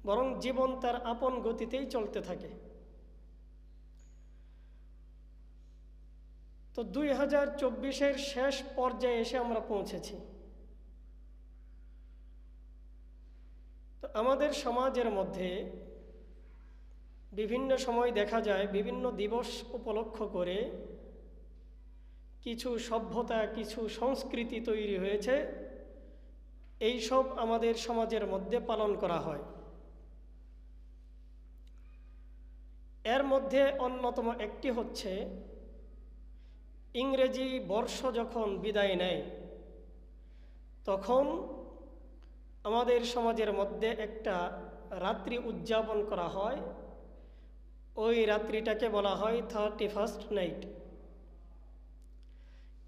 বরং জীবন তার আপন গতিতেই চলতে থাকে। তো 2024-এর শেষ পর্যায়ে এসে আমরা পৌঁছেছি। তো আমাদের সমাজের মধ্যে বিভিন্ন সময় দেখা যায় বিভিন্ন দিবস উপলক্ষ করে কিছু সভ্যতা, কিছু সংস্কৃতি তৈরি হয়েছে, এই সব আমাদের সমাজের মধ্যে পালন করা হয়। এর মধ্যে অন্যতম একটি হচ্ছে ইংরেজি বর্ষ যখন বিদায় নেয় তখন আমাদের সমাজের মধ্যে একটা রাত্রি উদযাপন করা হয়। ওই রাত্রিটাকে বলা হয় 31st নাইট।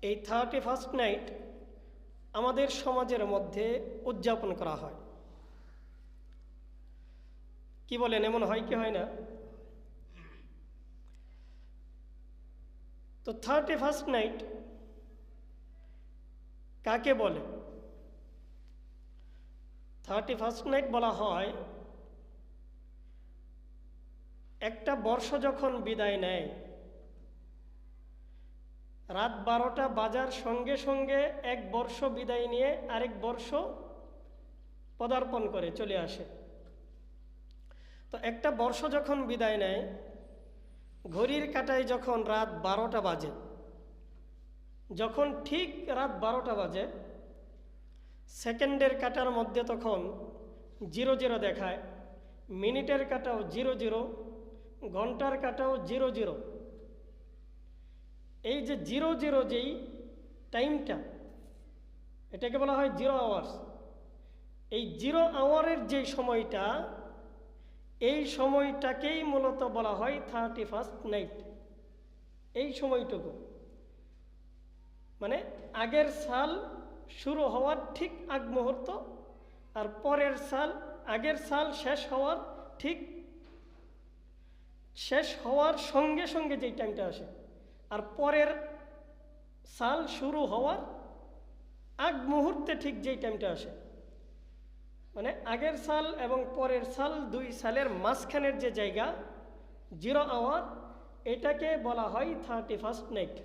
এই 31st নাইট আমাদের সমাজের মধ্যে উদযাপন করা হয়। কি বলেন, এমন হয় কি হয় না? তো 31st নাইট কাকে বলে? 31st নাইট বলা হয় একটা বর্ষ যখন বিদায় নেয়, রাত 12টা বাজার সঙ্গে সঙ্গে এক বর্ষ বিদায় নিয়ে আরেক বর্ষ পদার্পণ করে চলে আসে। তো একটা বর্ষ যখন বিদায় নেয়, ঘড়ির কাঁটায় যখন রাত 12টা বাজে, যখন ঠিক রাত 12টা বাজে, সেকেন্ডের কাঁটার মধ্যে তখন 00 দেখায়, মিনিটের কাঁটাও 00, ঘন্টার কাঁটাও 00। এই যে 00 যেই টাইমটা, এটাকে বলা হয় 0 আওয়ার্স। এই 0 আওয়ারের যে সময়টা, এই সময়টাকেই মূলত বলা হয় 31st নাইট। এই সময়টুকু মানে আগের সাল শুরু হওয়ার ঠিক আগ মুহূর্ত, আর পরের সাল, আগের সাল শেষ হওয়ার ঠিক শেষ হওয়ার সঙ্গে সঙ্গে যেই টাইমটা আসে, আর পরের সাল শুরু হওয়ার আগ মুহূর্তে ঠিক যেই টাইমটা আসে, মানে আগের সাল এবং পরের সাল, দুই সালের মাঝখানের যে জায়গা 0 আওয়ার, এটাকে বলা হয় 31st নাইট।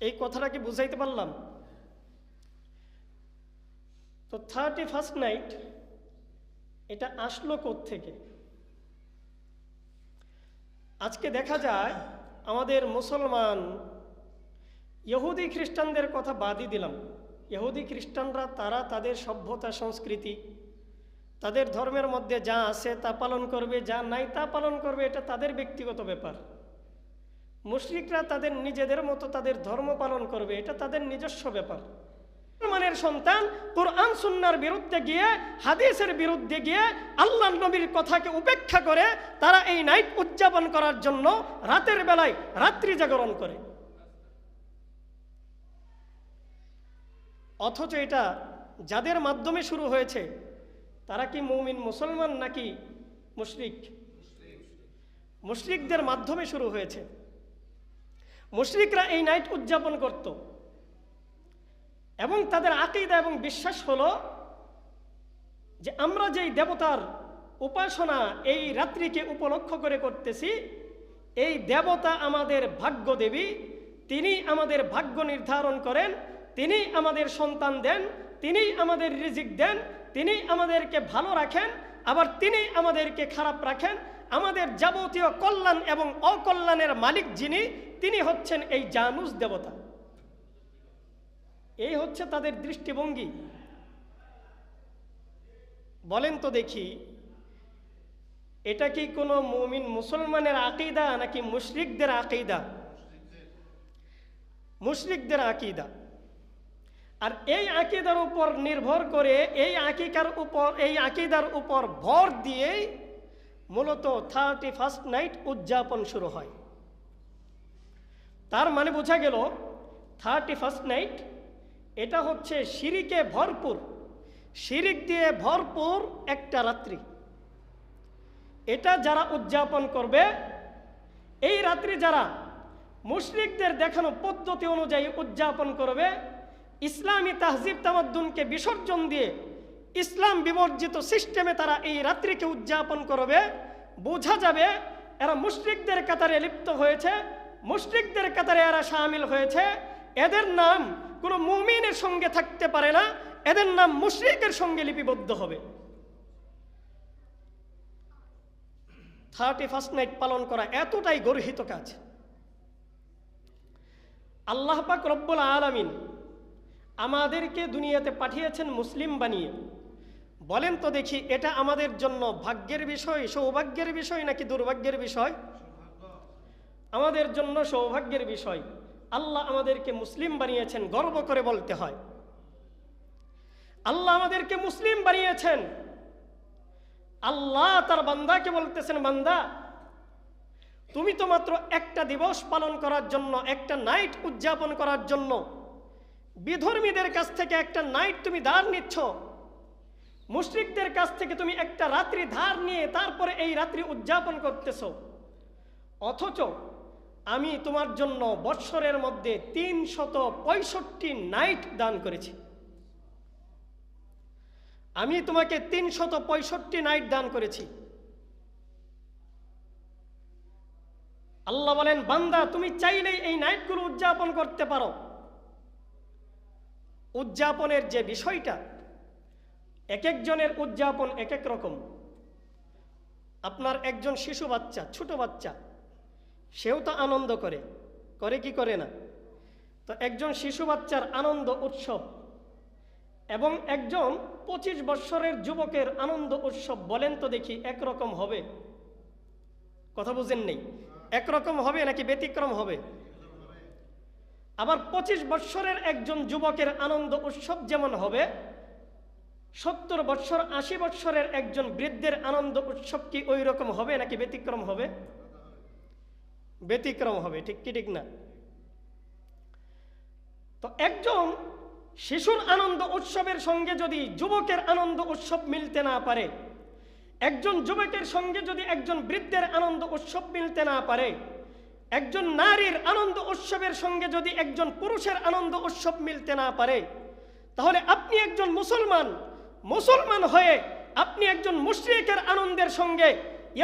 এই কথাটা কি বুঝাইতে পারলাম? তো 31st নাইট এটা আসলো কোত্থেকে? আজকে দেখা যায় আমাদের মুসলমান, ইহুদি খ্রিস্টানদের কথা বাদই দিলাম, ইহুদি খ্রিস্টানরা তারা তাদের সভ্যতা সংস্কৃতি, তাদের ধর্মের মধ্যে যা আছে তা পালন করবে, যা নাই তা পালন করবে, এটা তাদের ব্যক্তিগত ব্যাপার। মুশরিকরা তাদের নিজেদের মতো তাদের ধর্ম পালন করবে, এটা তাদের নিজস্ব ব্যাপার। মুসলমানের সন্তান কোরআন সুন্নাহর বিরুদ্ধে গিয়ে, হাদিসের বিরুদ্ধে গিয়ে, আল্লাহর নবীর কথাকে উপেক্ষা করে তারা এই নাইট উদযাপন করার জন্য রাতের বেলায় রাত্রি জাগরণ করে। অথচ এটা যাদের মাধ্যমে শুরু হয়েছে তারা কি মুমিন মুসলমান নাকি মুশরিক? মুশরিকদের মাধ্যমে শুরু হয়েছে। মুশরিকরা এই নাইট উদযাপন করত এবং তাদের আকীদা এবং বিশ্বাস হলো যে আমরা যেই দেবতার উপাসনা এই রাত্রিকে উপলক্ষ করে করতেছি, এই দেবতা আমাদের ভাগ্য দেবী, তিনি আমাদের ভাগ্য নির্ধারণ করেন, তিনি আমাদের সন্তান দেন, তিনি আমাদের রিজিক দেন, তিনি আমাদেরকে ভালো রাখেন, আবার তিনি আমাদেরকে খারাপ রাখেন। আমাদের যাবতীয় কল্যাণ এবং অকল্যাণের মালিক যিনি, তিনি হচ্ছেন এই জানুস দেবতা। এই হচ্ছে তাদের দৃষ্টিভঙ্গি। বলেন তো দেখি, এটা কি কোনো মুমিন মুসলমানের আকীদা নাকি মুশরিকদের আকীদা? মুশরিকদের আকীদা। আর এই আকীদার উপর নির্ভর করে, এই আকীদার উপর ভর দিয়েই মূলত 31st নাইট উদযাপন শুরু হয়। তার মানে বোঝা গেল 31st নাইট এটা হচ্ছে শিরিকে ভরপুর, শিরিক দিয়ে ভরপুর একটা রাত্রি। এটা যারা উদযাপন করবে, এই রাত্রি যারা মুশরিকদের দেখানো পদ্ধতি অনুযায়ী উদযাপন করবে, ইসলামী তাহজিব তামাদ্দুনকে বিসর্জন দিয়ে ইসলাম বিবর্জিত সিস্টেমে তারা এই রাত্রিকে উদযাপন করবে, বোঝা যাবে এরা মুশরিকদের কাতারে লিপ্ত হয়েছে, মুশরিকদের কাতারে এরা শামিল হয়েছে। এদের নাম কোনো মুমিনের সঙ্গে থাকতে পারে না, এদের নাম মুশরিকের সঙ্গে লিপিবদ্ধ হবে। 31st নাইট পালন করা এতটাই গর্হিত কাজ। আল্লাহ পাক রব্বুল আলামিন আমাদেরকে দুনিয়াতে পাঠিয়েছেন মুসলিম বানিয়ে। বলেন তো দেখি, এটা আমাদের জন্য ভাগ্যের বিষয়, সৌভাগ্যের বিষয় নাকি দুর্ভাগ্যের বিষয়? আমাদের জন্য সৌভাগ্যের বিষয়। আল্লাহ আমাদেরকে মুসলিম বানিয়েছেন, গর্ব করে বলতে হয়। আল্লাহ আমাদেরকে মুসলিম বানিয়েছেন। আল্লাহ তার বান্দাকে বলতেছেন, বান্দা তুমি তো মাত্র একটা দিবস পালন করার জন্য, একটা নাইট উদযাপন করার জন্য বিধর্মীদের কাছ থেকে একটা নাইট তুমি ধার নিচ্ছ, মুশরিকদের কাছ থেকে তুমি একটা রাত্রি ধার নিয়ে তারপরে এই রাত্রি উদযাপন করতেছ। অথচ আমি তোমার জন্য বৎসরের মধ্যে 365 নাইট দান করেছি। আমি তোমাকে 365 নাইট দান করেছি। আল্লাহ বলেন, বান্দা তুমি চাইলেই এই নাইটগুলো উদযাপন করতে পারো। উদযাপনের যে বিষয়টা, এক একজনের উদযাপন এক এক রকম। আপনার একজন শিশু বাচ্চা, ছোট বাচ্চা, সেও তো আনন্দ করে, করে কি করে না? তো একজন শিশু বাচ্চার আনন্দ উৎসব এবং একজন 25 বৎসরের যুবকের আনন্দ উৎসব, বলেন তো দেখি একরকম হবে? কথা বুঝেন নেই? একরকম হবে নাকি ব্যতিক্রম হবে? আবার 25 বৎসরের একজন যুবকের আনন্দ উৎসব যেমন হবে, 70 বৎসর 80 বৎসরের একজন বৃদ্ধের আনন্দ উৎসব কি ওই রকম হবে নাকি ব্যতিক্রম হবে? ব্যতিক্রম হবে, ঠিক কি ঠিক না? তো একজন শিশুর আনন্দ উৎসবের সঙ্গে যদি যুবকের আনন্দ উৎসব মিলতে না পারে, একজন যুবকের সঙ্গে যদি একজন বৃদ্ধের আনন্দ উৎসব মিলতে না পারে, একজন নারীর আনন্দ উৎসবের সঙ্গে যদি একজন পুরুষের আনন্দ উৎসব মিলতে না পারে, তাহলে আপনি একজন মুসলমান হয়ে আপনি একজন মুশরিকের আনন্দের সঙ্গে,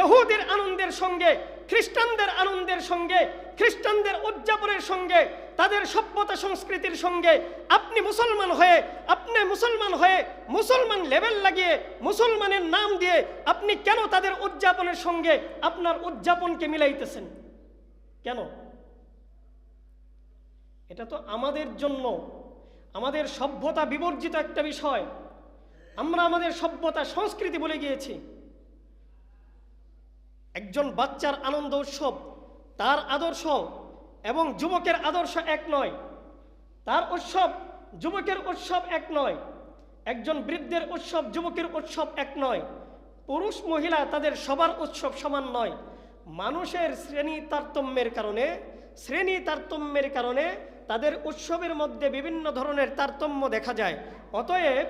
ইহুদির আনন্দের সঙ্গে, খ্রিস্টানদের আনন্দের সঙ্গে, খ্রিস্টানদের উদযাপনের সঙ্গে, তাদের সভ্যতা সংস্কৃতির সঙ্গে আপনি মুসলমান হয়ে মুসলমান লেভেল লাগিয়ে, মুসলমানের নাম দিয়ে আপনি কেন তাদের উদযাপনের সঙ্গে আপনার উদযাপনকে মিলাইতেছেন? কেন? এটা তো আমাদের জন্য, আমাদের সভ্যতা বিবর্জিত একটা বিষয়। আমরা আমাদের সভ্যতা সংস্কৃতি বলে গিয়েছি। একজন বাচ্চার আনন্দ উৎসব, তার আদর্শ এবং যুবকের আদর্শ এক নয়, তার উৎসব যুবকের উৎসব এক নয়, একজন বৃদ্ধের উৎসব যুবকের উৎসব এক নয়, পুরুষ মহিলা তাদের সবার উৎসব সমান নয়। মানুষের শ্রেণী তারতম্যের কারণে তাদের উৎসবের মধ্যে বিভিন্ন ধরনের তারতম্য দেখা যায়। অতএব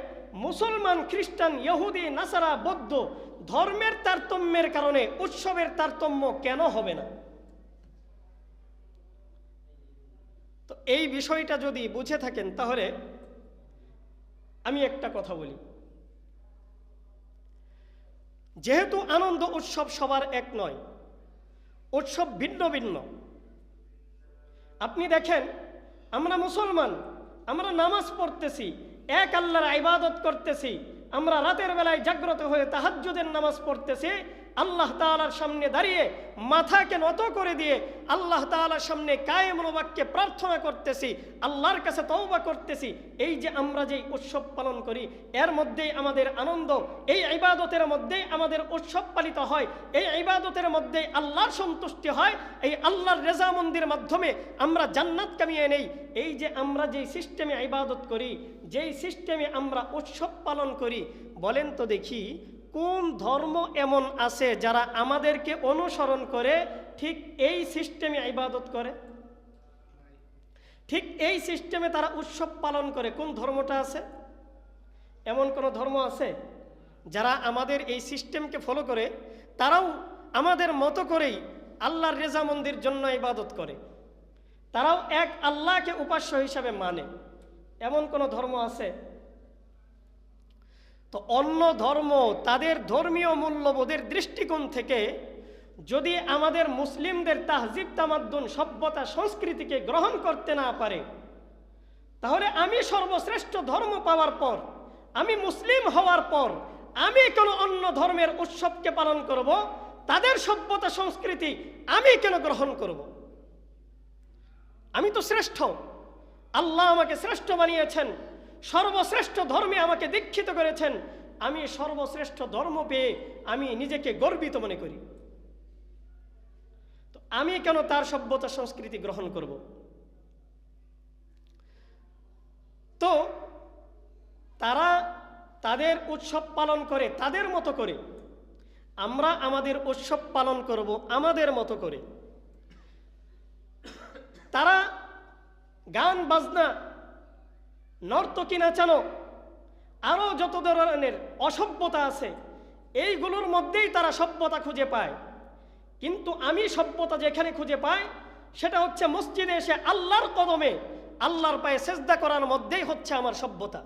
মুসলমান, খ্রিস্টান, ইহুদি, নাসারা, বৌদ্ধ ধর্মের তারতম্যের কারণে উৎসবের তারতম্য কেন হবে না? তো এই বিষয়টা যদি বুঝে থাকেন, তাহলে আমি একটা কথা বলি। যেহেতু আনন্দ উৎসব সবার এক নয়, উৎসব ভিন্ন ভিন্ন। আপনি দেখেন, আমরা মুসলমান, আমরা নামাজ পড়তেছি, এক আল্লাহর ইবাদত করতেছি, আমরা রাতের বেলায় জাগ্রত হয়ে তাহাজ্জুদের নামাজ পড়তেছি, আল্লাহ তাআলার সামনে দাঁড়িয়ে মাথাকে নত করে দিয়ে আল্লাহ তাআলার সামনে কায়েম বাক্যে প্রার্থনা করতেছি, আল্লাহর কাছে তওবা করতেছি। এই যে আমরা যেই উৎসব পালন করি, এর মধ্যেই আমাদের আনন্দ, এই ইবাদতের মধ্যেই আমাদের উৎসব পালিত হয়, এই ইবাদতের মধ্যেই আল্লাহর সন্তুষ্টি হয়, এই আল্লাহর রেজামন্দির মাধ্যমে আমরা জান্নাত কামিয়ে নেই। এই যে আমরা যেই সিস্টেমে ইবাদত করি, যেই সিস্টেমে আমরা উৎসব পালন করি, বলেন তো দেখি কোন ধর্ম এমন আছে যারা আমাদেরকে অনুসরণ করে ঠিক এই সিস্টেমে ইবাদত করে, ঠিক এই সিস্টেমে তারা উৎসব পালন করে? কোন ধর্মটা আছে? এমন কোন ধর্ম আছে যারা আমাদের এই সিস্টেমকে ফলো করে, তারাও আমাদের মতো করেই আল্লাহর রেজামন্দির জন্য ইবাদত করে, তারাও এক আল্লাহকে উপাস্য হিসাবে মানে? এমন কোন ধর্ম আছে? তো অন্য ধর্ম তাদের ধর্মীয় মূল্যবোধের দৃষ্টিকোণ থেকে যদি আমাদের মুসলিমদের তাহজিব তামাদ্দুন সভ্যতা সংস্কৃতিকে গ্রহণ করতে না পারে, তাহলে আমি সর্বশ্রেষ্ঠ ধর্ম পাওয়ার পর, আমি মুসলিম হওয়ার পর আমি কোনো অন্য ধর্মের উৎসবকে পালন করব, তাদের সভ্যতা সংস্কৃতি আমি কেন গ্রহণ করব? আমি তো শ্রেষ্ঠ, আল্লাহ আমাকে শ্রেষ্ঠ বানিয়েছেন, সর্বশ্রেষ্ঠ ধর্মে আমাকে দীক্ষিত করেছেন, আমি সর্বশ্রেষ্ঠ ধর্ম পেয়ে আমি নিজেকে গর্বিত মনে করি। তো আমি কেন তার সভ্যতা সংস্কৃতি গ্রহণ করব? তো তারা তাদের উৎসব পালন করে তাদের মতো করে, আমরা আমাদের উৎসব পালন করব আমাদের মতো করে। তারা গান বাজনা, নর্তকী নাচানো, আরও যত ধরনের অসভ্যতা আছে এইগুলোর মধ্যেই তারা সভ্যতা খুঁজে পায়। কিন্তু আমি সভ্যতা যেখানে খুঁজে পাই সেটা হচ্ছে মসজিদে এসে আল্লাহর কদমে আল্লাহর পায়ে সেজদা করার মধ্যেই হচ্ছে আমার সভ্যতা।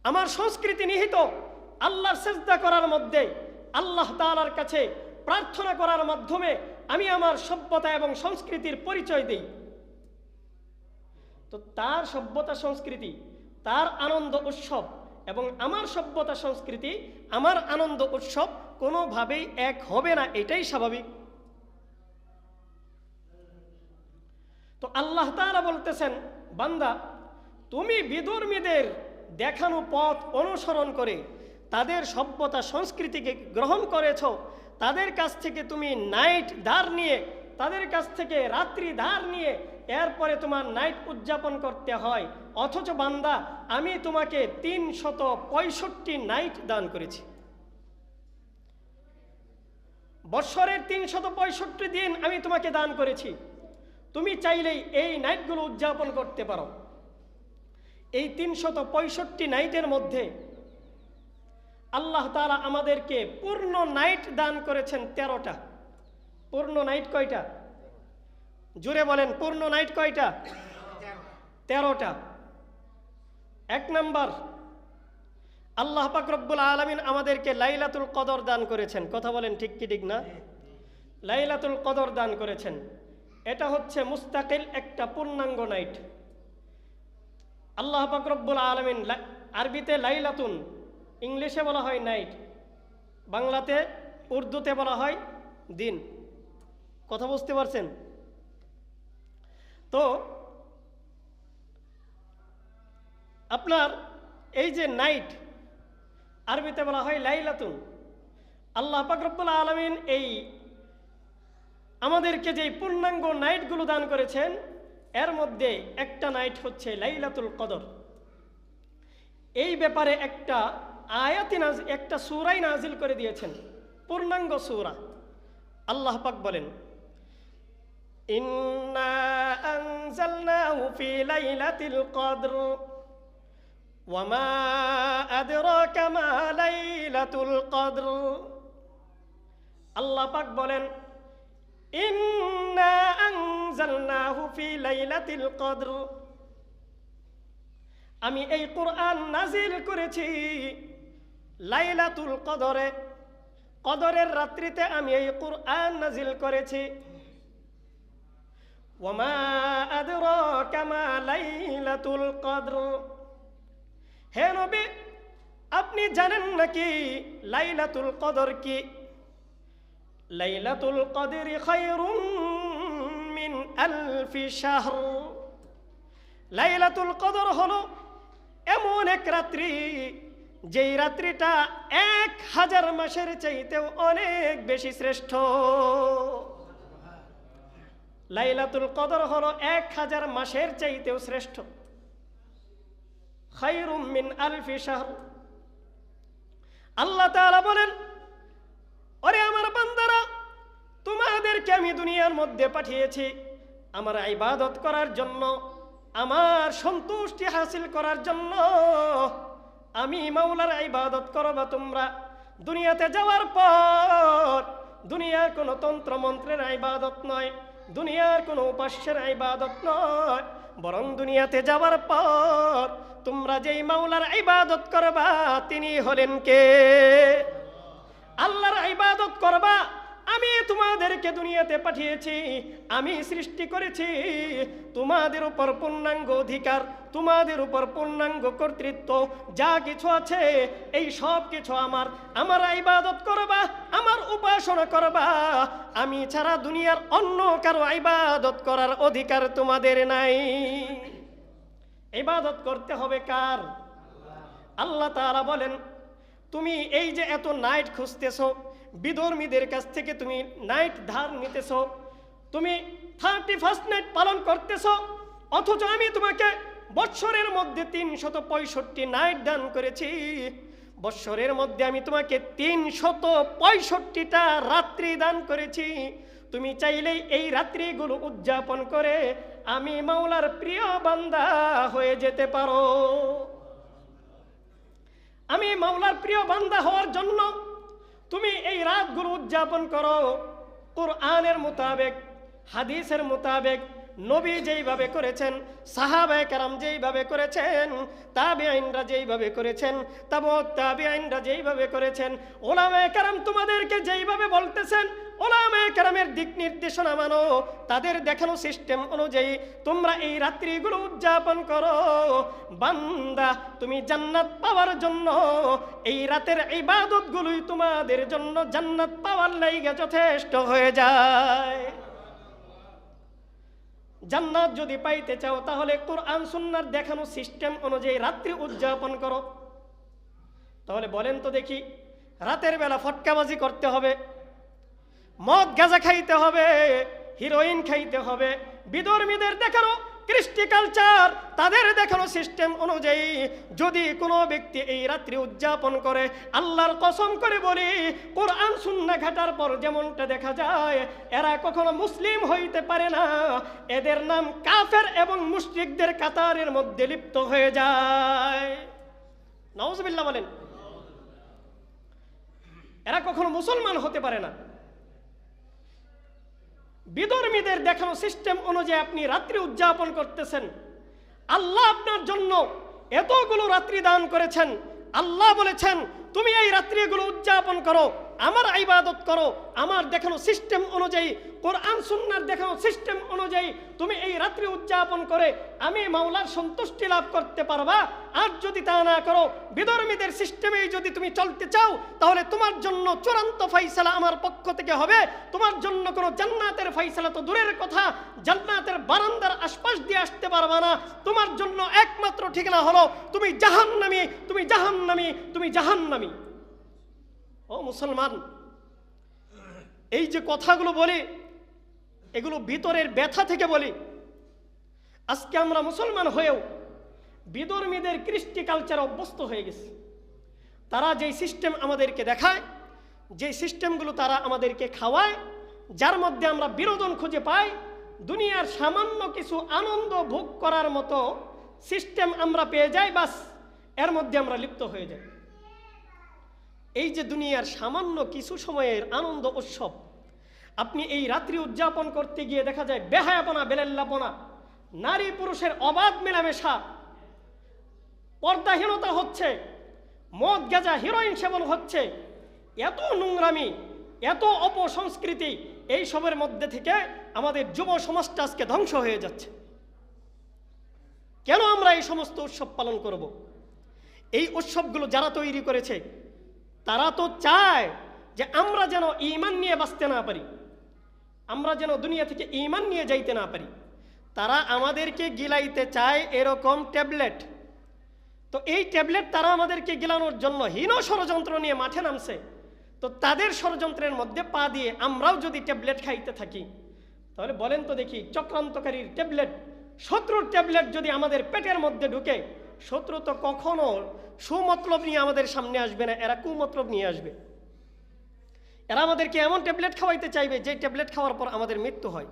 আমার সংস্কৃতি নিহিত আল্লাহর সেজদা করার মধ্যে, আল্লাহ তাআলার কাছে প্রার্থনা করার মাধ্যমে আমি আমার সভ্যতা এবং সংস্কৃতির পরিচয় দিই। তো তার সভ্যতা সংস্কৃতি, তার আনন্দ উৎসব এবং আমার সভ্যতা সংস্কৃতি, আমার আনন্দ উৎসব কোনোভাবেই এক হবে না, এটাই স্বাভাবিক। তো আল্লাহ তাআলা বলতেছেন, বান্দা তুমি বিধর্মীদের দেখানো পথ অনুসরণ করে তাদের সভ্যতা সংস্কৃতিকে গ্রহণ করেছ, তাদের কাছ থেকে তুমি নাইট ধার নিয়ে, তাদের কাছ থেকে রাত্রি ধার নিয়ে এরপরে তোমার নাইট উদযাপন করতে হয়। অথচ বান্দা আমি তোমাকে 365 নাইট দান করেছি, বৎসরের 365 দিন আমি তোমাকে দান করেছি। তুমি চাইলেই এই নাইটগুলো উদযাপন করতে পারো। এই 365 নাইটের মধ্যে আল্লাহ তাআলা আমাদেরকে পূর্ণ নাইট দান করেছেন 13টা। পূর্ণ নাইট কয়টা? জোরে বলেন, পূর্ণ নাইট কয়টা? 13টা। 1 নাম্বার, আল্লাহ পাক রব্বুল আলামিন আমাদেরকে লাইলাতুল কদর দান করেছেন। কথা বলেন ঠিক কি ঠিক না? লাইলাতুল কদর দান করেছেন। এটা হচ্ছে মুস্তাকিল একটা পূর্ণাঙ্গ নাইট। আল্লাহ পাক রব্বুল আলামিন, আরবিতে লাইলাতুন, ইংলিশে বলা হয় নাইট, বাংলাতে উর্দুতে বলা হয় দিন। কথা বুঝতে পারছেন? তো আপনার এই যে নাইট, আরবিতে বলা হয় লাইলাতুন। আল্লাহ পাক রব্বুল আলামিন এই আমাদেরকে যে পূর্ণাঙ্গ নাইটগুলো দান করেছেন এর মধ্যে একটা নাইট হচ্ছে লাইলাতুল কদর। এই ব্যাপারে একটা একটা সূরাই নাজিল করে দিয়েছেন, পূর্ণাঙ্গ সূরা। আল্লাহ পাক বলেন, ইন্না আনজালনাহু ফি লাইলাতিল কদর ওয়া মা আদরাকা মা লাইলাতুল কদর। আল্লাহ পাক বলেন, ইন্না আনজালনাহু ফি লাইলাতিল কদর, আমি এই কোরআন নাজিল করেছি লাইলাতুল কদরে, কদরের রাত্রিতে আমি এই কোরআন নাজিল করেছি। ওয়া মা আদরাকা মা লাইলাতুল কদর, হে নবী আপনি জানেন নাকি লাইলাতুল কদর কি? লাইলাতুল কদরি খায়রুম মিন আলফি শাহর। লাইলাতুল কদর হলো এমন এক রাত্রি যেই রাত্রিটা 1000 মাসের চাইতেও অনেক বেশি শ্রেষ্ঠ। লাইলাতুল কদর হলো 1000 মাসের চাইতেও শ্রেষ্ঠ। খায়রুম মিন আলফি শাহর। আল্লাহ তাআলা বলেন, ওরে আমার বান্দারা, তোমাদেরকে আমি দুনিয়ার মধ্যে পাঠিয়েছি আমার ইবাদত করার জন্য, আমার সন্তুষ্টি হাসিল করার জন্য। আমি মাওলার ইবাদত করবা তোমরা। দুনিয়াতে যাওয়ার পর দুনিয়ার কোনো তন্ত্র মন্ত্রের ইবাদত নয়, দুনিয়ার কোনো উপাস্যের ইবাদত নয়, বরং দুনিয়াতে যাওয়ার পর তোমরা যেই মাওলার ইবাদত করবা তিনি হলেন কে? আল্লাহর ইবাদত করবা। আমি তোমাদেরকে দুনিয়াতে পাঠিয়েছি, আমি সৃষ্টি করেছি, তোমাদের উপর পূর্ণাঙ্গ অধিকার, তোমাদের উপর পূর্ণাঙ্গ কর্তৃত্ব, যা কিছু আছে এই সব কিছু আমার ইবাদত করবা, আমার উপাসনা করবা। আমি ছাড়া দুনিয়ার অন্য কারো ইবাদত করার অধিকার তোমাদের নাই। ইবাদত করতে হবে কার? আল্লাহ তাআলা বলেন, তুমি এই যে এত নাইট খুঁজতেছো, বিধর্মীদের কাছ থেকে তুমি নাইট ধার নিতেছো, তুমি 31st নাইট পালন করতেছো, অথচ আমি তোমাকে বৎসরের মধ্যে 365 নাইট দান করেছি। বৎসরের মধ্যে আমি তোমাকে 365টা রাত্রি দান করেছি। তুমি চাইলেই এই রাত্রিগুলো উদযাপন করে আমি মাওলার প্রিয় বান্দা হয়ে যেতে পারো। আমি মাওলার প্রিয় বান্দা হওয়ার জন্য তুমি এই রাতগুলো উদযাপন করো কোরআনের মোতাবেক, হাদিসের মোতাবেক। নবী যেইভাবে করেছেন, সাহাবায়ে কেরাম যেইভাবে করেছেন, তাবেঈনরা যেইভাবে করেছেন, তাবউত তাবেঈনরা যেইভাবে করেছেন, উলামায়ে কেরাম তোমাদেরকে যেইভাবে বলতেছেন, উলামায়ে কেরামের দিক নির্দেশনা মানো, তাদের দেখানো সিস্টেম অনুযায়ী তোমরা এই রাত্রিগুলো উদযাপন করো। বান্দা, তুমি জান্নাত পাওয়ার জন্য এই রাতের ইবাদতগুলোই তোমাদের জন্য জান্নাত পাওয়ার লাইগা যথেষ্ট হয়ে যায়। জান্নাত যদি পাইতে চাও তাহলে কোরআন সুন্নাহর দেখানো সিস্টেম অনুযায়ী রাত্রি উদযাপন করো। তাহলে বলেন তো দেখি, রাতের বেলা ফটকাবাজি করতে হবে, মদ গাঁজা খাইতে হবে, হিরোইন খাইতে হবে, বিধর্মীদের দেখানো কৃষ্টি কালচার, তাদের দেখানো সিস্টেম অনুযায়ী যদি কোনো ব্যক্তি এই রাত্রি উদযাপন করে, আল্লাহর কসম করে বলি, কোরআন সুন্নাহ ঘাটার পর যেমনটা দেখা যায়, এরা কখনো মুসলিম হইতে পারে না। এদের নাম কাফের এবং মুশরিকদের কাতারের মধ্যে লিপ্ত হয়ে যায়। নাউজুবিল্লাহ বলেন। এরা কখনো মুসলমান হতে পারে না। বিধর্মীদের দেখানো সিস্টেম অনুযায়ী আপনি রাত্রি উদযাপন করতেছেন। আল্লাহ আপনার জন্য এতগুলো রাত্রি দান করেছেন। আল্লাহ বলেছেন তুমি এই রাত্রিগুলো উদযাপন করো, আমার ইবাদত করো, আমার দেখানো সিস্টেম অনুযায়ী, কোরআন সুন্নাহর দেখানো সিস্টেম অনুযায়ী তুমি এই রাত্রি উদযাপন করে আমি মাওলার সন্তুষ্টি লাভ করতে পারবা। আর যদি তা না করো, বিধর্মীদের সিস্টেমেই যদি তুমি চলতে চাও, তাহলে তোমার জন্য চূড়ান্ত ফাইসালা আমার পক্ষ থেকে হবে। তোমার জন্য কোনো জান্নাতের ফাইসালা তো দূরের কথা, জান্নাতের বারান্দার আশপাশ দিয়ে আসতে পারবা না। তোমার জন্য একমাত্র ঠিকানা হলো তুমি জাহান্নামী, তুমি জাহান্নামী, তুমি জাহান্নামী। ও মুসলমান, এই যে কথাগুলো বলি এগুলো ভিতরের ব্যথা থেকে বলি। আজকে আমরা মুসলমান হয়েও বিধর্মীদের কৃষ্টি কালচার অভ্যস্ত হয়ে গেছে। তারা যেই সিস্টেম আমাদেরকে দেখায়, যেই সিস্টেমগুলো তারা আমাদেরকে খাওয়ায়, যার মধ্যে আমরা বিনোদন খুঁজে পাই, দুনিয়ার সামান্য কিছু আনন্দ ভোগ করার মতো সিস্টেম আমরা পেয়ে যাই, বাস এর মধ্যে আমরা লিপ্ত হয়ে যাই। এই যে দুনিয়ার সামান্য কিছু সময়ের আনন্দ উৎসব, আপনি এই রাত্রি উদযাপন করতে গিয়ে দেখা যায় বেহায়াপনা, বেলেল্লাপনা, নারী পুরুষের অবাধ মেলামেশা, পর্দাহীনতা হচ্ছে, মদ গাঁজা হিরোইন সেবন হচ্ছে, এত নোংরামি, এত অপসংস্কৃতি, এই সবের মধ্যে থেকে আমাদের যুব সমাজটা আজকে ধ্বংস হয়ে যাচ্ছে। কেন আমরা এই সমস্ত উৎসব পালন করব? এই উৎসবগুলো যারা তৈরি করেছে তারা তো চায় যে আমরা যেন ঈমান নিয়ে বাঁচতে না পারি, আমরা যেন দুনিয়া থেকে ঈমান নিয়ে যাইতে না পারি। তারা আমাদেরকে গিলাইতে চায় এরকম ট্যাবলেট। তো এই ট্যাবলেট তারা আমাদেরকে গিলানোর জন্য হীন ষড়যন্ত্র নিয়ে মাঠে নামছে। তো তাদের ষড়যন্ত্রের মধ্যে পা দিয়ে আমরাও যদি ট্যাবলেট খাইতে থাকি, তাহলে বলেন তো দেখি, চক্রান্তকারীর ট্যাবলেট, শত্রুর ট্যাবলেট যদি আমাদের পেটের মধ্যে ঢুকে, শত্রু তো কখনো সুমতলব নিয়ে আমাদের সামনে আসবে না, এরা কুমতলব নিয়ে আসবে। এরা আমাদেরকে এমন ট্যাবলেট খাওয়াইতে চাইবে যে ট্যাবলেট খাওয়ার পর আমাদের মৃত্যু হয়,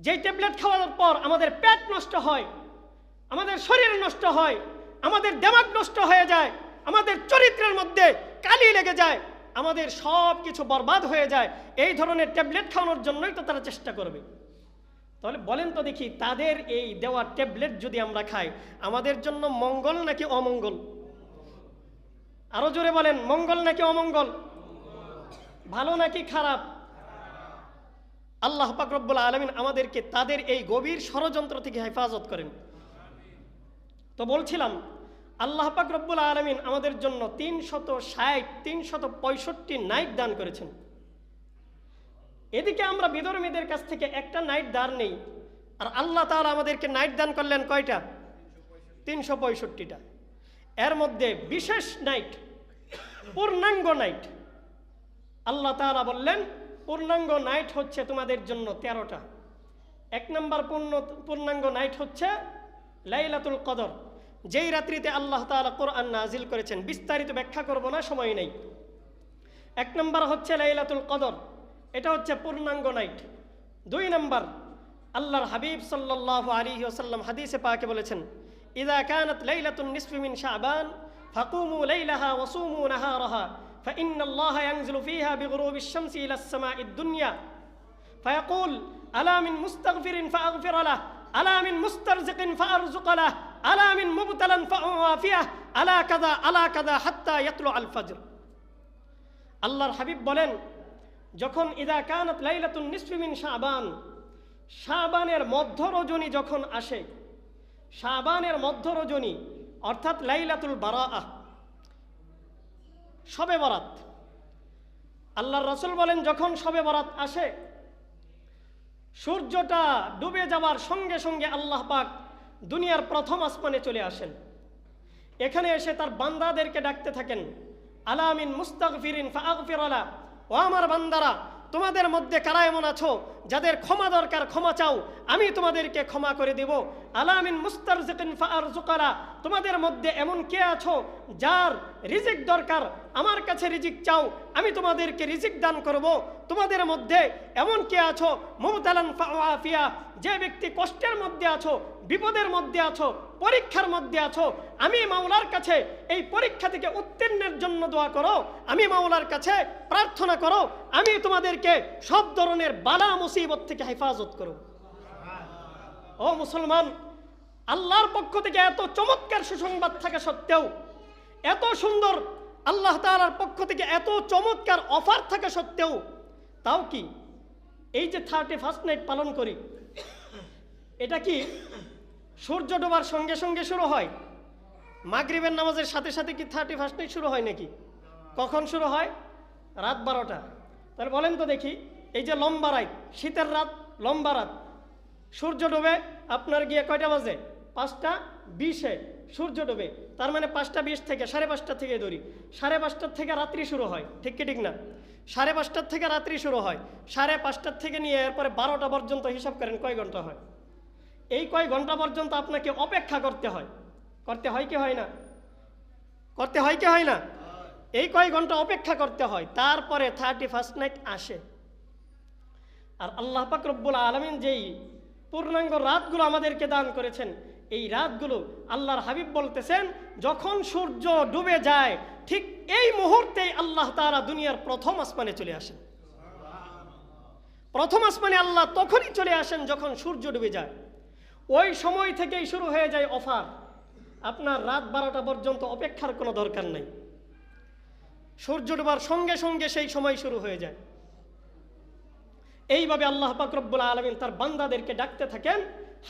যে ট্যাবলেট খাওয়ার পর আমাদের পেট নষ্ট হয়, আমাদের শরীর নষ্ট হয়, আমাদের দিমাগ নষ্ট হয়ে যায়, আমাদের চরিত্রের মধ্যে কালি লেগে যায়, আমাদের সব কিছু বরবাদ হয়ে যায়। এই ধরনের ট্যাবলেট খাওয়ানোর জন্যই তো তারা চেষ্টা করবে। তাহলে বলেন তো দেখি, তাদের এই দেওয়া ট্যাবলেট যদি আমরা খাই, আমাদের জন্য মঙ্গল নাকি অমঙ্গল? আরো জোরে বলেন, মঙ্গল নাকি অমঙ্গল? ভালো নাকি খারাপ? আল্লাহ পাক রব্বুল আলামিন আমাদেরকে তাদের এই গভীর ষড়যন্ত্র থেকে হেফাজত করেন। তো বলছিলাম, আল্লাহ পাক রব্বুল আলামিন আমাদের জন্য 365 নাইট দান করেছেন। এদিকে আমরা বিধর্মীদের কাছ থেকে একটা নাইট দান নেই, আর আল্লাহ তাআলা আমাদেরকে নাইট দান করলেন কয়টা? 365টা। এর মধ্যে বিশেষ নাইট, পূর্ণাঙ্গ নাইট, আল্লাহ তাআলা বললেন পূর্ণাঙ্গ নাইট হচ্ছে তোমাদের জন্য 13টা। 1 নম্বর পূর্ণাঙ্গ নাইট হচ্ছে লাইলাতুল কদর, যেই রাত্রিতে আল্লাহ তাআলা কোরআন নাজিল করেছেন। বিস্তারিত ব্যাখ্যা করব না, সময় নেই। 1 নম্বর হচ্ছে লাইলাতুল কদর, এটা হচ্ছে পূর্ণাঙ্গ নাইট। 2 নম্বর, আল্লাহর হাবিব সাল্লাল্লাহু আলাইহি ওয়াসাল্লাম হাদিসে পাকে বলেছেন, ইযা কানাত লাইলাতুন নিসফি মিন শাবান ফাকুমু লাইলাহা ওয়াসুমু নাহারাহা ফাইন্নাল্লাহা ইয়ানজিলু ফিহা বিগুরুবিশ শামসি ইলাস সামাঈদ দুনিয়া ফায়াকুল আলা মিন মুস্তাগফিরিন ফাআগফির লাহু আলা মিন মুস্তারজিকিন ফাআরযুক লাহু আলা মিন মুবতালান ফাউআফিয়াহ আলা কাযা হাত্তা ইয়াতলু আল ফজর। আল্লাহর হাবিব বলেন, যখন ইযা কানাত লাইলাতুন নিসফি মিন শাবান, শাবানের মধ্য রজনী যখন আসে, শাবানের মধ্য রজনী অর্থাৎ লাইলাতুল বারাআহ, শবে বরাত। আল্লাহর রাসূল বলেন, যখন শবে বরাত আসে, সূর্যটা ডুবে যাওয়ার সঙ্গে সঙ্গে আল্লাহ পাক দুনিয়ার প্রথম আসমানে চলে আসেন। এখানে এসে তার বান্দাদেরকে ডাকতে থাকেন, আলা মিন মুস্তাগফিরিন ফাআগফির লাহু, ও আমার বান্দারা, তোমাদের মধ্যে কারা এমন আছো যাদের ক্ষমা দরকার, ক্ষমা চাও, আমি তোমাদেরকে ক্ষমা করে দেব। আলা মিন মুস্তারজিকিন ফাআরযুক লাহু, তোমাদের মধ্যে এমন কে আছো যার রিজিক দরকার, আমার কাছে রিজিক চাও, আমি তোমাদেরকে রিজিক দান করব। তোমাদের মধ্যে এমন কে আছো মুবতালান ফাআফিয়া, যে ব্যক্তি কষ্টের মধ্যে আছো, বিপদের মধ্যে আছো, পরীক্ষার মধ্যে আছো, আমি মাওলার কাছে এই পরীক্ষা থেকে উত্তীর্ণের জন্য দোয়া করো, আমি মাওলার কাছে প্রার্থনা করো, আমি তোমাদেরকে সব ধরনের বালা মুসিবত থেকে হেফাজত করো। ও মুসলমান, আল্লাহর পক্ষ থেকে এত চমৎকার সুসংবাদ থাকা সত্ত্বেও, এত সুন্দর আল্লাহ তাআলার পক্ষ থেকে এত চমৎকার অফার থাকা সত্ত্বেও, তাও কি এই যে 31st নাইট পালন করি, এটা কি সূর্য ডোবার সঙ্গে সঙ্গে শুরু হয়? মাগরিবের নামাজের সাথে সাথে কি 31st নাইট শুরু হয় নাকি? কখন শুরু হয়? রাত 12টা। তাহলে বলেন তো দেখি, এই যে লম্বা রাত, শীতের রাত, লম্বা রাত, সূর্য ডোবে আপনার গিয়ে কয়টা বাজে? 5:20-এ সূর্য ডোবে। তার মানে 5:20 থেকে 5:30 থেকে ধরি, 5:30 থেকে রাত্রি শুরু হয়, ঠিক কি ঠিক না? 5:30 থেকে রাত্রি শুরু হয়, 5:30 থেকে নিয়ে এরপরে 12টা পর্যন্ত হিসাব করেন কয় ঘন্টা হয়? এই কয় ঘন্টা পর্যন্ত আপনাকে অপেক্ষা করতে হয়। করতে হয় কি হয় না? করতে হয় কি হয় না? এই কয় ঘন্টা অপেক্ষা করতে হয়, তারপরে 31st নাইট আসে। আর আল্লাহ পাক রব্বুল আলামিন যেই পূর্ণাঙ্গ রাতগুলো আমাদেরকে দান করেছেন, এই রাতগুলো আল্লাহর হাবিব বলতেছেন, যখন সূর্য ডুবে যায় ঠিক এই মুহূর্তেই আল্লাহ তাআলা দুনিয়ার প্রথম আসমানে চলে আসেন। প্রথম আসমানে আল্লাহ তখনই চলে আসেন যখন সূর্য ডুবে যায়। ওই সময় থেকেই শুরু হয়ে যায় অফার। আপনার রাত 12টা পর্যন্ত অপেক্ষার কোনো দরকার নাই, সূর্য ডোবার সঙ্গে সঙ্গে সেই সময় শুরু হয়ে যায়। এইভাবে আল্লাহ পাক রব্বুল আলামিন তার বান্দাদেরকে ডাকতে থাকেন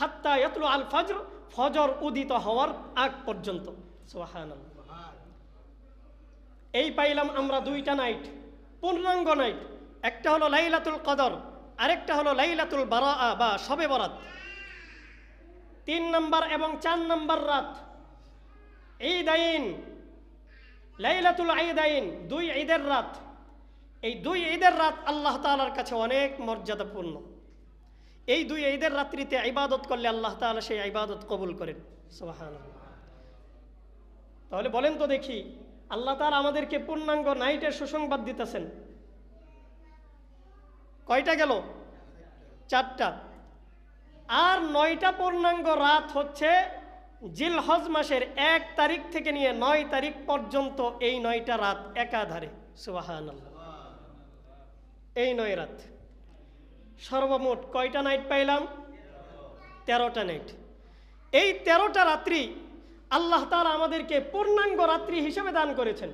হাত্তা ইয়াতলু আল ফজর, ফজর উদিত হওয়ার আগ পর্যন্ত। সুবহানাল্লাহ। এই পাইলাম আমরা 2টা নাইট, পূর্ণাঙ্গ নাইট। একটা হলো লাইলাতুল কদর, আরেকটা হলো লাইলাতুল বারাআ বা শবে বরাত। 3 নম্বর এবং 4 নম্বর রাত ঈদাইন, লাইলাতুল ঈদাইন, 2 ঈদের রাত। এই 2 ঈদের রাত আল্লাহ তাআলার কাছে অনেক মর্যাদাপূর্ণ। এই 2 ঈদের রাত্রিতে ইবাদত করলে আল্লাহ তাআলা সেই ইবাদত কবুল করেন। সুবহানাল্লাহ। তাহলে বলেন তো দেখি, আল্লাহ তাআলা আমাদেরকে পূর্ণাঙ্গ নাইটের সুসংবাদ দিতেছেন। কয়টা গেল? 4টা। আর 9টা পূর্ণাঙ্গ রাত হচ্ছে জিলহজ মাসের 1 তারিখ থেকে নিয়ে 9 তারিখ পর্যন্ত, এই 9টা রাত একাধারে। সুবহানাল্লাহ। এই 9 রাত, সর্বমোট কয়টা নাইট পাইলাম? 13টা নাইট। এই 13টা রাত্রি আল্লাহ তাআলা আমাদেরকে পূর্ণাঙ্গ রাত্রি হিসেবে দান করেছেন।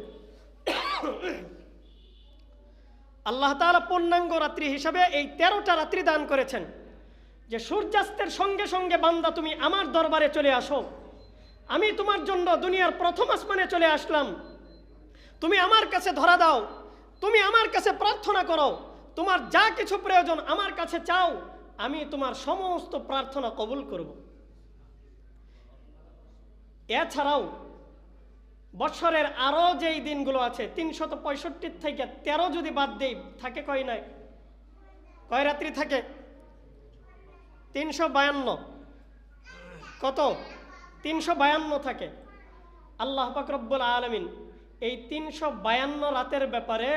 আল্লাহ তাআলা পূর্ণাঙ্গ রাত্রি হিসেবে এই 13টা রাত্রি দান করেছেন, যে সূর্যাস্তের সঙ্গে সঙ্গে বান্দা তুমি আমার দরবারে চলে আসো, আমি তোমার জন্য দুনিয়ার প্রথম আসমানে চলে আসলাম, তুমি আমার কাছে ধরা দাও, তুমি আমার কাছে প্রার্থনা করো, তোমার যা কিছু প্রয়োজন আমার কাছে চাও, আমি তোমার সমস্ত প্রার্থনা কবুল করব। এছাড়াও বৎসরের আরো যেই দিনগুলো আছে 365 থেকে 13 যদি বাদ দেই, থাকে কয় নাই, কয় রাত্রি থাকে? 352। কত? 352 থাকে। আল্লাহ পাক রব্বুল আলামিন এই 352 রাতের ব্যাপারে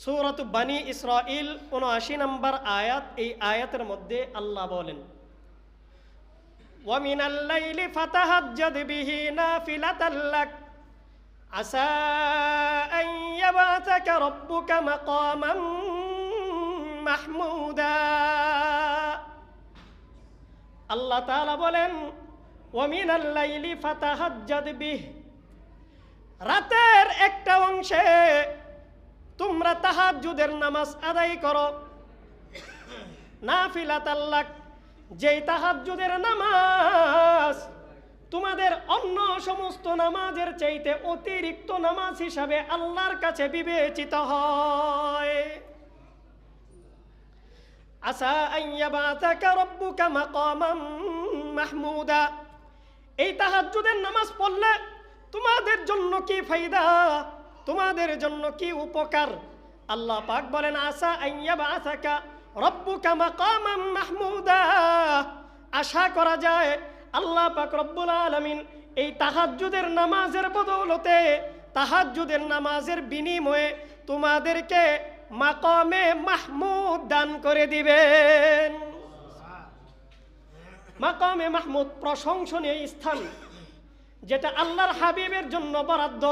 সূরাত বানী ইসরাঈল 79 নম্বর আয়াত, এই আয়াতের মধ্যে আল্লাহ বলেন, وَمِنَ اللَّيْلِ فَتَهَجَّدْ بِهِ نَافِلَةً لَكَ عَسَىٰ أَن يَبْعَثَكَ رَبُّكَ مَقَامًا মাহমুদা। আল্লাহ তাআলা বলেন, وَمِنَ اللَّيْلِ فَتَهَجَّدْ بِهِ, রাতের একটা অংশে তোমরা তাহাজ্জুদের নামাজ আদায় করো, নাফিলাতাল লাক, যেই তাহাজ্জুদের নামাজ তোমাদের অন্য সমস্ত নামাজের চাইতে অতিরিক্ত নামাজ হিসাবে আল্লাহর কাছে বিবেচিত হয়। আসা আইয়াবাতাকা রাব্বুকা মাকামান মাহমুদা, এই তাহাজ্জুদের নামাজ পড়লে তোমাদের জন্য কি ফায়দা, তোমাদের জন্য কি উপকার? আল্লাহ পাক বলেন, আসা আইয়াবাতাকা রব্বুকা মাকামান মাহমুদা, আশা করা যায় আল্লাহ পাক রব্বুল আলামিন এই তাহাজ্জুদের নামাজের বদৌলতে, তাহাজ্জুদের নামাজের বিনিময়ে তোমাদেরকে মাকামে মাহমুদ দান করে দিবেন। মাকামে মাহমুদ প্রশংসনীয় স্থান, যেটা আল্লাহর হাবিবের জন্য বরাদ্দ।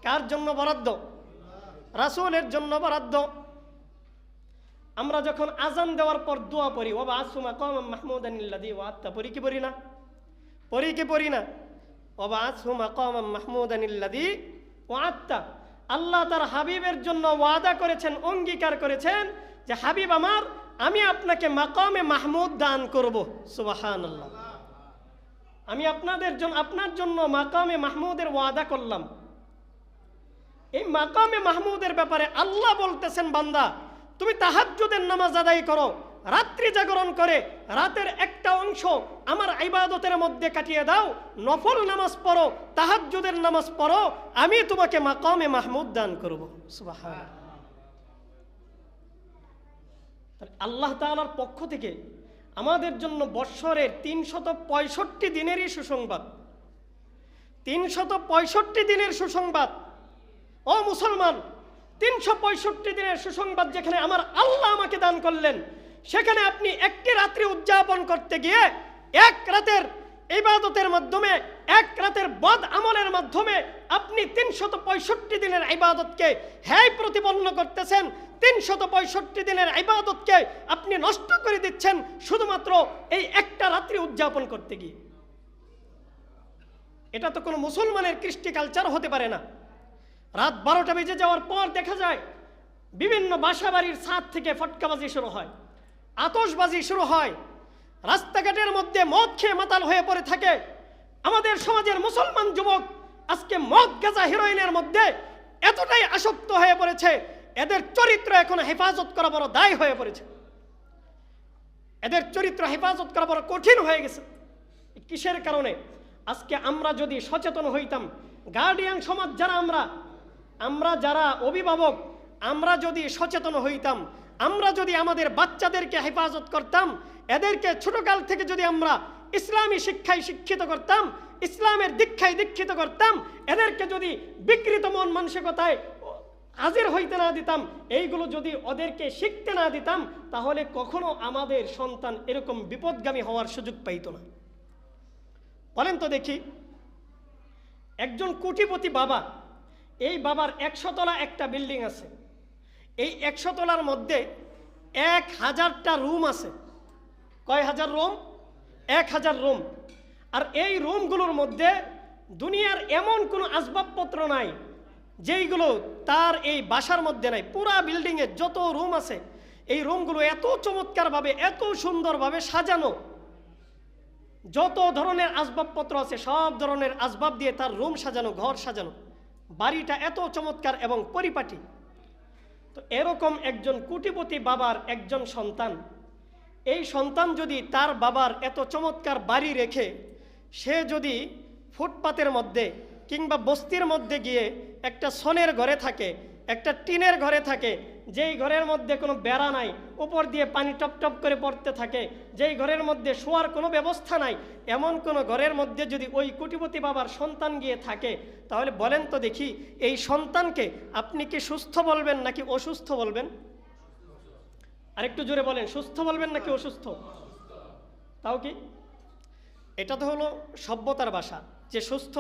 কার জন্য বরাদ্দ? রাসূলের জন্য বরাদ্দ। আমরা যখন আজান দেওয়ার পর দোয়া পড়ি, ওয়াবআসহু মাকামান মাহমুদানিল্লাযী ওয়া'আদতা, পড়ি কি পড়ি না? পড়ি কি পড়ি না? ওয়াবআসহু মাকামান মাহমুদানিল্লাযী ওয়া'আদতা, আল্লাহ তার হাবিবের জন্য ওয়াদা করেছেন, অঙ্গীকার করেছেন যে হাবিব আমার, আমি আপনাকে মাকামে মাহমুদ দান করব। সুবহানাল্লাহ, আমি আপনার জন্য মাকামে মাহমুদের ওয়াদা করলাম। এই মাকামে মাহমুদের ব্যাপারে আল্লাহ বলতেছেন, বান্দা তুমি তাহাজ্জুদের নামাজ আদায় করো, রাত্রি জাগরণ করে রাতের একটা অংশ আমার ইবাদতের মধ্যে কাটিয়ে দাও, নফল নামাজ পড়ো, তাহাজ্জুদের নামাজ পড়ো, আমি তোমাকে মাকামে মাহমুদ দান করব। সুবহানাল্লাহ। আল্লাহ তাআলার পক্ষ থেকে আমাদের জন্য বৎসরের 365 দিনেরই সুসংবাদ, 365 দিনের সুসংবাদ। ও মুসলমান, 365 দিনের সুসংবাদ যেখানে আমার আল্লাহ আমাকে দান করলেন, সেখানে আপনি একটি রাত্রি উদযাপন করতে গিয়ে এক রাতের ইবাদতের মাধ্যমে, এক রাতের বদ আমলের মাধ্যমে আপনি 365 দিনের ইবাদতকে হ্যায় প্রতিপন্ন করতেছেন। 365 দিনের ইবাদতকে আপনি নষ্ট করে দিচ্ছেন শুধুমাত্র এই একটা রাত্রি উদযাপন করতে গিয়ে। এটা তো কোনো মুসলমানের কৃষ্টি কালচার হতে পারে না। রাত 12টা বেজে যাওয়ার পর দেখা যায় বিভিন্ন বাসাবাড়ির ছাদ থেকে ফটকাবাজি শুরু হয়, আতশবাজি শুরু হয়, রাস্তাঘাটের মধ্যে মদ খেয়ে মাতাল হয়ে পড়ে থাকে। আমাদের সমাজের মুসলমান যুবক আজকে মদ, গাঁজা, হেরোইনের মধ্যে এতটাই আসক্ত হয়ে পড়েছে, এদের চরিত্র এখন হেফাজত করা বড় দায় হয়ে পড়েছে। এদের চরিত্র হেফাজত করা বড় কঠিন হয়ে গেছে। কিসের কারণে? আজকে আমরা যদি সচেতন হইতাম, গার্ডিয়ান সমাজ যারা আমরা যারা অভিভাবক, আমরা যদি সচেতন হইতাম, আমরা যদি আমাদের বাচ্চাদেরকে হেফাজত করতাম, এদেরকে ছোটকাল থেকে যদি আমরা ইসলামী শিক্ষায় শিক্ষিত করতাম, ইসলামের দীক্ষায় দীক্ষিত করতাম, এদেরকে যদি বিকৃত মন মানসিকতায় হাজির হইতে না দিতাম, এইগুলো যদি ওদেরকে শিখতে না দিতাম, তাহলে কখনো আমাদের সন্তান এরকম বিপদগামী হওয়ার সুযোগ পাইত না। বলেন তো দেখি, একজন কোটিপতি বাবা, এই বাবার 100 তলা একটা বিল্ডিং আছে, এই 100 তলার মধ্যে 1000টা রুম আছে। কয় হাজার রুম? 1000 রুম। আর এই রুমগুলোর মধ্যে দুনিয়ার এমন কোনো আসবাবপত্র নাই যেইগুলো তার এই বাসার মধ্যে নাই। পুরা বিল্ডিংয়ে যত রুম আছে এই রুমগুলো এত চমৎকারভাবে, এত সুন্দরভাবে সাজানো, যত ধরনের আসবাবপত্র আছে সব ধরনের আসবাব দিয়ে তার রুম সাজানো, ঘর সাজানো, বাড়িটা এত চমৎকার এবং পরিপাটি। তো এরকম একজন কোটিপতি বাবার একজন সন্তান, এই সন্তান যদি তার বাবার এত চমৎকার বাড়ি রেখে সে যদি ফুটপাতের মধ্যে কিংবা বস্তির মধ্যে গিয়ে একটা সনের ঘরে থাকে, একটা টিনের ঘরে থাকে, যেই ঘরের মধ্যে কোনো বেড়া নাই, উপর দিয়ে পানি টপ টপ করে পড়তে থাকে, যেই ঘরের মধ্যে শোয়ার কোনো ব্যবস্থা নাই, এমন কোনো ঘরের মধ্যে যদি ওই কোটিপতি বাবার সন্তান গিয়ে থাকে, তাহলে বলেন তো দেখি এই সন্তানকে আপনি কি সুস্থ বলবেন নাকি অসুস্থ বলবেন? আরেকটু জোরে বলেন, সুস্থ বলবেন নাকি অসুস্থ? তাও কি? এটা তো হলো সভ্যতার ভাষা, যে সুস্থ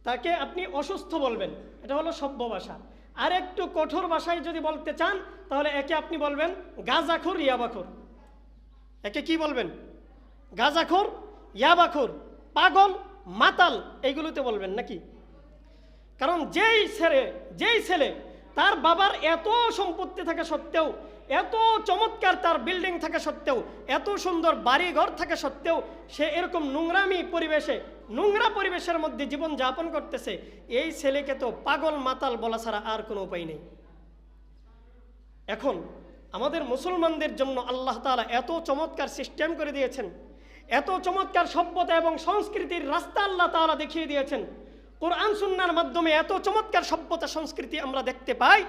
তাকে আপনি অসুস্থ বলবেন, এটা হলো সভ্য ভাষা। আর একটু কঠোর ভাষায় যদি বলতে চান তাহলে একে আপনি বলবেন গাঁজাখোর, ইয়াবাখোর। একে কি বলবেন? গাঁজাখোর, ইয়াবাখোর, পাগল, মাতাল, এইগুলোতে বলবেন নাকি? কারণ যেই ছেলে তার বাবার এত সম্পত্তি থাকা সত্ত্বেও, এত চমৎকার তার বিল্ডিং থাকা সত্ত্বেও, এত সুন্দর বাড়ি ঘর থাকা সত্ত্বেও সে এরকম নোংরা পরিবেশের মধ্যে জীবন যাপন করতেছে, এই ছেলেকে তো পাগল মাতাল বলা ছাড়া আর কোনো উপায় নেই। এখন আমাদের মুসলমানদের জন্য আল্লাহ তাআলা এত চমৎকার সিস্টেম করে দিয়েছেন, এত চমৎকার সভ্যতা এবং সংস্কৃতির রাস্তা আল্লাহ তাআলা দেখিয়ে দিয়েছেন। কোরআন সুন্নাহর মাধ্যমে এত চমৎকার সভ্যতা সংস্কৃতি আমরা দেখতে পাই।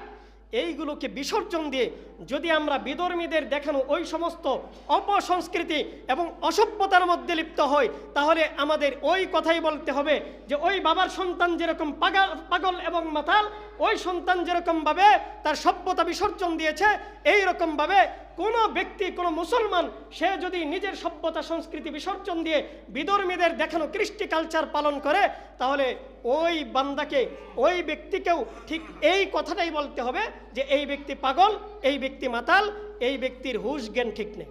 এইগুলোকে বিসর্জন দিয়ে যদি আমরা বিধর্মীদের দেখানো ওই সমস্ত অপসংস্কৃতি এবং অসভ্যতার মধ্যে লিপ্ত হই, তাহলে আমাদের ওই কথাই বলতে হবে যে ওই বাবার সন্তান যেরকম পাগল এবং মাতাল, ওই সন্তান যেরকমভাবে তার সভ্যতা বিসর্জন দিয়েছে, এই রকমভাবে কোনো ব্যক্তি, কোনো মুসলমান সে যদি নিজের সভ্যতা সংস্কৃতি বিসর্জন দিয়ে বিধর্মীদের দেখানো কৃষ্টি কালচার পালন করে, তাহলে ওই বান্দাকে, ওই ব্যক্তিকেও ঠিক এই কথাটাই বলতে হবে যে এই ব্যক্তি পাগল, এই ব্যক্তি মাতাল, এই ব্যক্তির হুঁশ জ্ঞান ঠিক নেই।